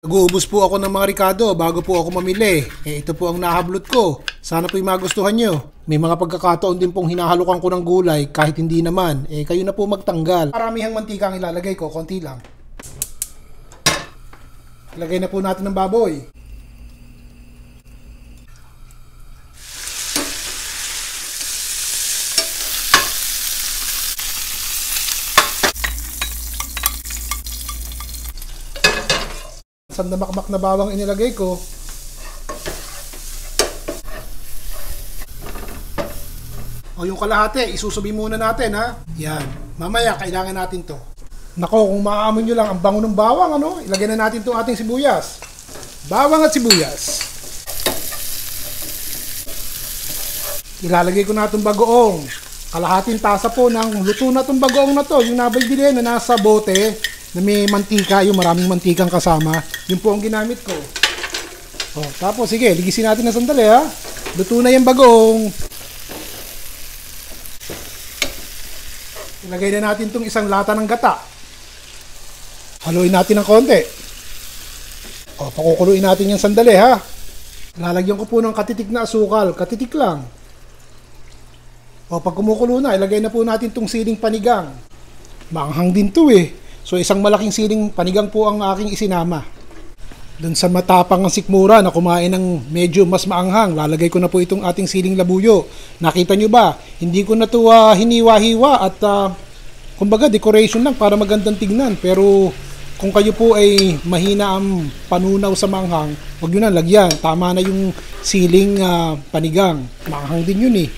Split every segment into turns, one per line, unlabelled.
Nag-uubos po ako ng mga Ricardo bago po ako mamili. Ito po ang nahablot ko. Sana po'y magustuhan nyo. May mga pagkakataon din pong hinahalukan ko ng gulay kahit hindi naman. Kayo na po magtanggal. Maramihang mantika ang ilalagay ko, konti lang. Ilagay na po natin ng baboy. Sandamakmak na bawang inilagay ko. O yung kalahati, isusubi muna natin ha. Yan. Mamaya kailangan natin to. Nako, kung maaamoy nyo lang ang bango ng bawang, ano? Ilagay na natin itong ating sibuyas. Bawang at sibuyas. Ilalagay ko na itong bagoong. Kalahating tasa po ng luto na itong bagoong na to. Yung nabibili na nasa bote na may mantika, yung maraming mantikang kasama. Yun po ang ginamit ko. O, tapos sige, ligisin natin na sandali ha. Luto na yung bagoong. Ilagay na natin itong isang lata ng gata. Haluin natin ng konti. O, pakukuluin natin yung sandali ha. Lalagyan ko po ng katitik na asukal. Katitik lang. O, pag kumukulo na, ilagay na po natin itong siling panigang. Maanghang din to eh. So, isang malaking siling panigang po ang aking isinama. Doon sa matapang ang sikmura na kumain ng medyo mas maanghang, lalagay ko na po itong ating siling labuyo. Nakita nyo ba? Hindi ko na ito hiniwa-hiwa at kumbaga decoration lang para magandang tignan. Pero kung kayo po ay mahina ang panunaw sa maanghang, huwag nyo na lagyan. Tama na yung siling panigang. Maanghang din yun eh.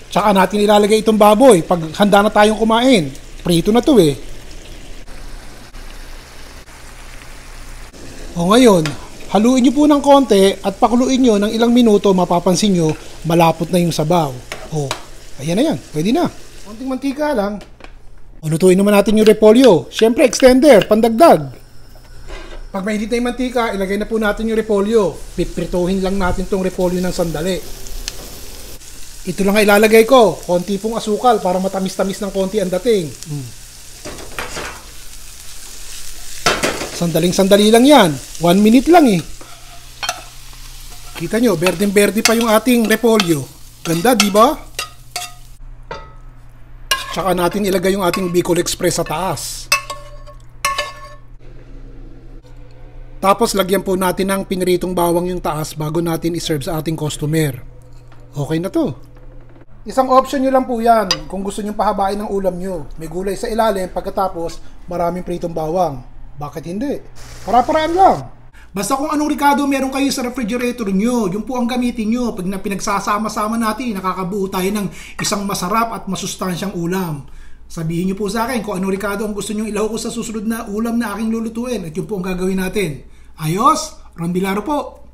Tsaka natin ilalagay itong baboy pag handa na tayong kumain. Prito na to eh. O ngayon, haluin nyo po ng konti at pakuluin nyo ng ilang minuto, mapapansin nyo, malapot na yung sabaw. O, ayan na yan. Pwede na. Konting mantika lang. O, lutuin naman natin yung repolyo. Siyempre, extender, pandagdag. Pag mainit na yung mantika, ilagay na po natin yung repolyo. Piprituhin lang natin tong repolyo ng sandali. Ito lang ang ilalagay ko. Konti pong asukal para matamis-tamis ng konti ang dating. Sandaling-sandali lang yan. 1 minute lang eh. Kita nyo, berdeng-berde pa yung ating repolyo. Ganda, di ba? Tsaka natin ilagay yung ating Bicol Express sa taas. Tapos lagyan po natin ng piniritong bawang yung taas bago natin iserve sa ating customer. Okay na to. Isang option nyo lang po yan kung gusto nyo pahabain ng ulam nyo. May gulay sa ilalim, pagkatapos maraming pritong bawang. Bakit hindi? Para-paraan lang. Basta kung anong Ricardo meron kayo sa refrigerator nyo, yung po ang gamitin nyo. Pag pinagsasama-sama natin, nakakabuo tayo ng isang masarap at masustansyang ulam. Sabihin nyo po sa akin kung anong Ricardo ang gusto nyo ilaw ko sa susunod na ulam na aking lulutuin at yun po ang gagawin natin. Ayos? Ron Bilaro po.